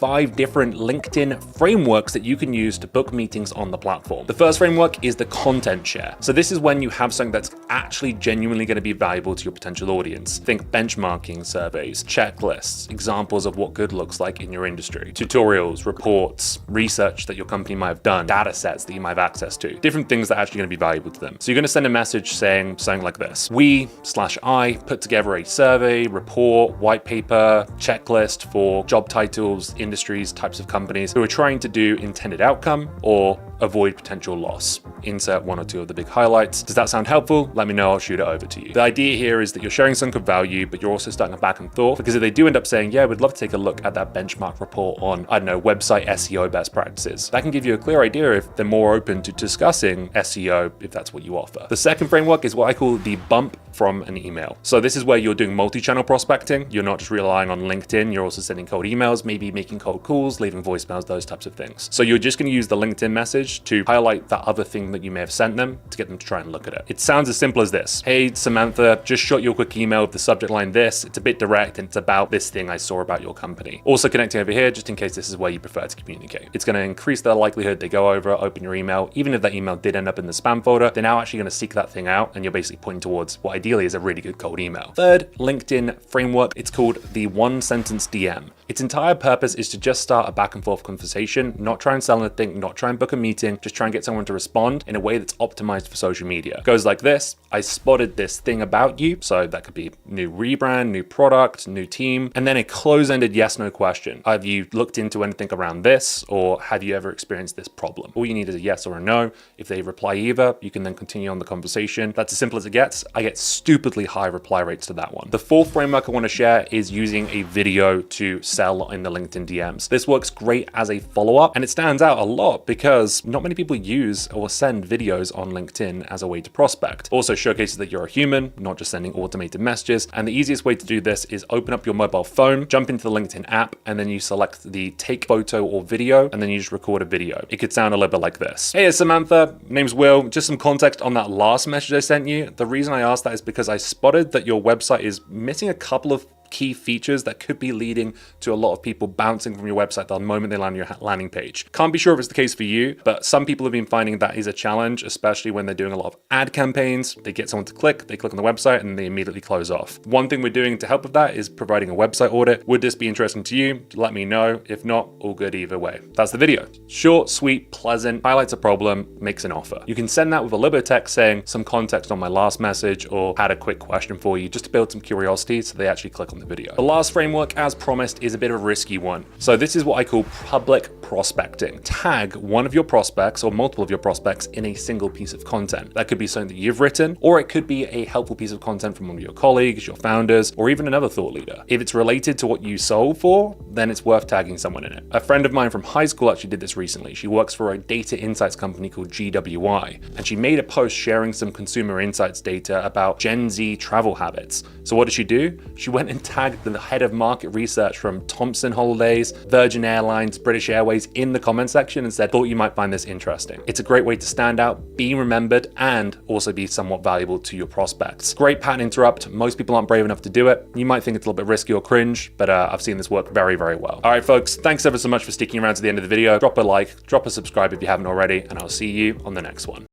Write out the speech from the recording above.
5 different LinkedIn frameworks that you can use to book meetings on the platform. The first framework is the content share. So this is when you have something that's actually genuinely going to be valuable to your potential audience. Think benchmarking surveys, checklists, examples of what good looks like in your industry, tutorials, reports, research that your company might have done, data sets that you might have access to, different things that are actually going to be valuable to them. So you're going to send a message saying something like this: I put together a survey, report, white paper, checklist for job titles, industries, types of companies who are trying to do intended outcome or avoid potential loss. Insert 1 or 2 of the big highlights. Does that sound helpful? Let me know, I'll shoot it over to you. The idea here is that you're sharing some good value, but you're also starting a back and forth, because if they do end up saying, yeah, we'd love to take a look at that benchmark report on, I don't know, website SEO best practices, that can give you a clear idea if they're more open to discussing SEO, if that's what you offer. The second framework is what I call the bump from an email. So this is where you're doing multi-channel prospecting. You're not just relying on LinkedIn, you're also sending cold emails, maybe making cold calls, leaving voicemails, those types of things. So you're just going to use the LinkedIn message to highlight that other thing that you may have sent them to get them to try and look at it. It sounds as simple as this: hey, Samantha, just shot you a quick email with the subject line this. It's a bit direct and it's about this thing I saw about your company. Also connecting over here, just in case this is where you prefer to communicate. It's going to increase the likelihood they go over, open your email. Even if that email did end up in the spam folder, they're now actually going to seek that thing out, and you're basically pointing towards what ideally is a really good cold email. Third LinkedIn framework, it's called the one sentence DM. Its entire purpose is to just start a back and forth conversation, not try and sell anything, not try and book a meeting, just try and get someone to respond in a way that's optimized for social media. It goes like this: I spotted this thing about you. So that could be new rebrand, new product, new team, and then a close-ended yes/no question. Have you looked into anything around this, or have you ever experienced this problem? All you need is a yes or a no. If they reply either, you can then continue on the conversation. That's as simple as it gets. I get stupidly high reply rates to that one. The fourth framework I want to share is using a video to sell in the LinkedIn DMs. This works great as a follow-up, and it stands out a lot because not many people use or send videos on LinkedIn as a way to prospect. Also showcases that you're a human, not just sending automated messages. And the easiest way to do this is open up your mobile phone, jump into the LinkedIn app, and then you select the take photo or video, and then you just record a video. It could sound a little bit like this: hey, Samantha, name's Will. Just some context on that last message I sent you. The reason I asked that is because I spotted that your website is missing a couple of key features that could be leading to a lot of people bouncing from your website the moment they land on your landing page. Can't be sure if it's the case for you, but some people have been finding that is a challenge, especially when they're doing a lot of ad campaigns. They get someone to click, they click on the website, and they immediately close off. One thing we're doing to help with that is providing a website audit. Would this be interesting to you? Let me know. If not, all good either way. That's the video. Short, sweet, pleasant, highlights a problem, makes an offer. You can send that with a little bit of text saying some context on my last message, or had a quick question for you, just to build some curiosity so they actually click on the video. The last framework, as promised, is a bit of a risky one. So this is what I call public prospecting. Tag one of your prospects or multiple of your prospects in a single piece of content. That could be something that you've written, or it could be a helpful piece of content from one of your colleagues, your founders, or even another thought leader. If it's related to what you solve for, then it's worth tagging someone in it. A friend of mine from high school actually did this recently. She works for a data insights company called GWI, and she made a post sharing some consumer insights data about Gen Z travel habits. So what did she do? She went and tagged the head of market research from Thompson Holidays, Virgin Airlines, British Airways in the comment section and said, thought you might find this interesting. It's a great way to stand out, be remembered, and also be somewhat valuable to your prospects. Great pattern interrupt. Most people aren't brave enough to do it. You might think it's a little bit risky or cringe, but I've seen this work very, very well. All right, folks, thanks ever so much for sticking around to the end of the video. Drop a like, drop a subscribe if you haven't already, and I'll see you on the next one.